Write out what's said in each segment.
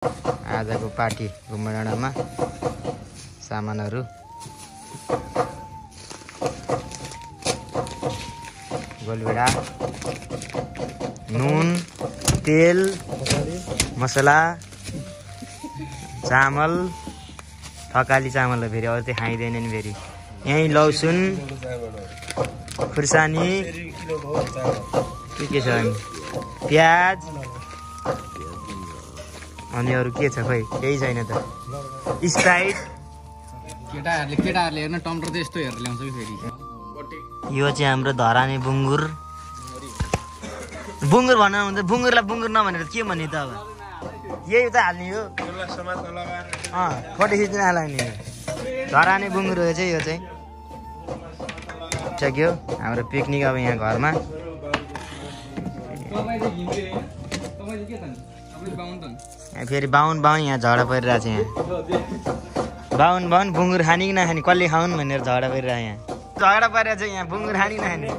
आजको पार्टी गुम्बा डाँडामा सामानहरू गोलभेडा, नुन, तेल, मसला, चामल, थकाली चामल हो फेरि, अरू चाहिँ खाइँदैन नि फेरि। यहीँ लसुन, खुर्सानी, के छ अनि प्याज, अनि अरू के छ खोइ केही छैन त। स्प्राइट, केटाहरूले हेर्न टमाटर त यस्तो हेरेर ल्याउँछ कि फेरि। यो चाहिँ हाम्रो धराने बुङ्गुर। बुङ्गुर भन्नु हुन्छ, बुङ्गुरलाई बुङ्गुर नभनेर के भन्ने त अब, यही त हाल्ने हो, फोटो खिच्न हाल्ने हो। धराने बुङ्गुर हो चाहिँ यो चाहिँ सक्यो हाम्रो पिकनिक अब यहाँ घरमा। फेरि बाहुन यहाँ झगडा परिरहेको छ। यहाँ बाहुन बुङ्गुर खाने कि नखाने, कसले खाउन् भनेर झगडा परिरहेको यहाँ, झगडा परिरहेको छ यहाँ, बुङ्गुर खाने कि नखाने हो।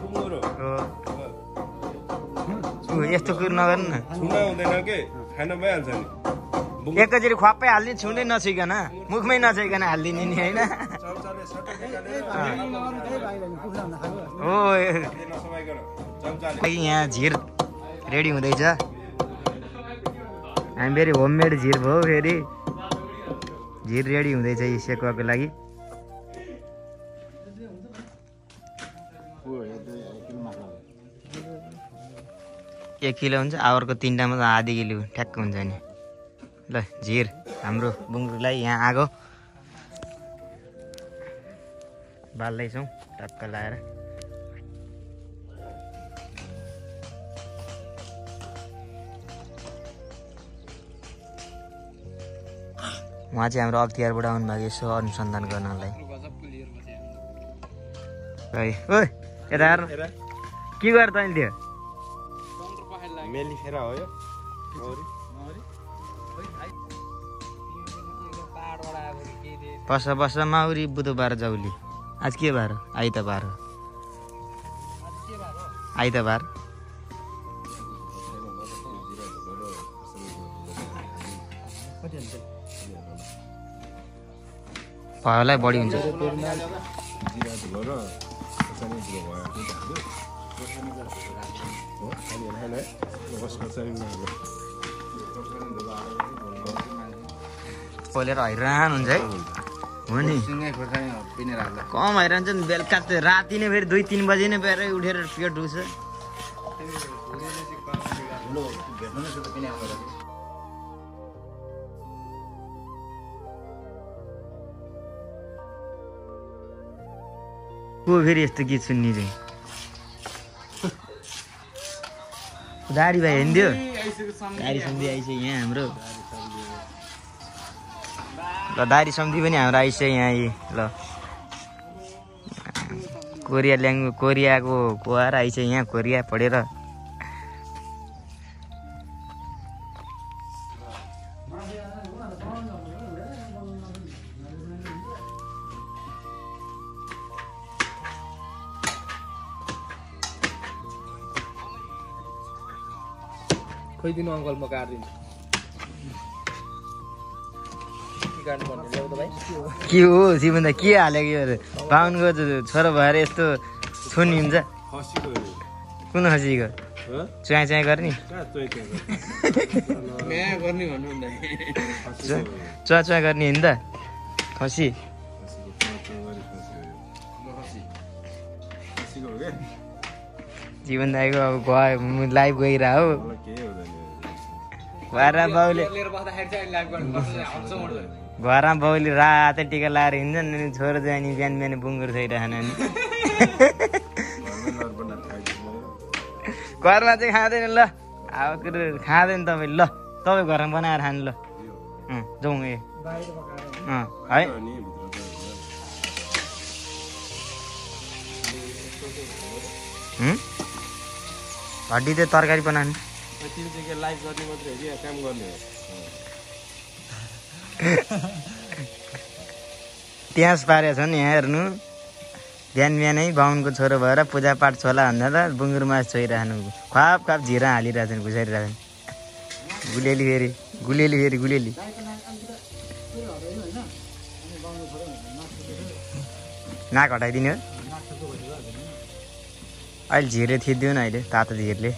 यस्तो कुरो नगर्नु न, एकैचोटि ख्वाप्पै हाल्ने, छुँदै नछुइकन, मुखमै नछुइकन हालिदिने नि होइन हो। यहाँ झिर रेडी हुँदैछ, हामी फेरि होममेड झिर भयो, फेरि झिर रेडी हुँदैछ यो सेकुवाको लागि। एक किलो हुन्छ, आवरको 3टामा त आधी किलो ठ्याक्क हुन्छ नि। ल झिर हाम्रो बुङ्गुरलाई यहाँ आगो बाल्दैछौँ टक्क लाएर। उहाँ चाहिँ हाम्रो अख्तियारबाट आउनुभएको यसो अनुसन्धान गर्नलाई। ओ यता हेर के गर तैँले त्यो मेलिफेरा हो यो। बस माउरी बुधबार जाउली। आज के बार हो? आइतबार हो। आइतबार भयोलाई बढी हुन्छ। पोलेर हैरान हुन्छ है, हो नि कम हैरान छ नि। बेलुका राति नै फेरि 2-3 बजी नै बेरै उठेर पेट दुख्छ। को फेरि यस्तो गीत सुन्ने चाहिँ दारी भाइ हिँड्यो, दारी सम्धी आइसक्यो यहाँ हाम्रो। ल दारी सम्धी पनि हाम्रो आइसक्यो यहाँ। ल कोरियाको कोहार आइसक्यो यहाँ, कोरिया पढेर। खोइदिनु अङ्कल, म काट्दिन्छु। के हो जीवन त के हालेको यो बाहुनको छोरो भएर यस्तो छुनी हुन्छ। कुन खसीको च्वाँ च्वाँ गर्ने, च्वाँ च्वाँ गर्ने होइन त खसी। जीवन दाइको अब गयो, लाइभ गइरह हो। घरमा बाउले रातै टिका लाएर हिँड्छन् नि, छोरो जाने बिहान बिहान बुङ्गुर खाइरहन नि। घरमा चाहिँ खाँदैन। ल अब कुरो खाँदैन तपाईँ। ल तपाईँ घरमा बनाएर खानु। ल जाउँ ए है। हड्डी चाहिँ तरकारी बनाउने, प्याज पारेको छ नि यहाँ हेर्नु। बिहान बिहानै बाहुनको छोरो भएर पूजापाठ छोला भन्दा त बुङ्गुर मासु छोइरहनु, ख्वाप झिरा हालिरहेछन्, घुसाइरहेछन्। गुलेली फेरि गुलेली फेरि गुलेली नाक हटाइदिने हो अहिले झिरे थिइदियो न अहिले तातो झिरले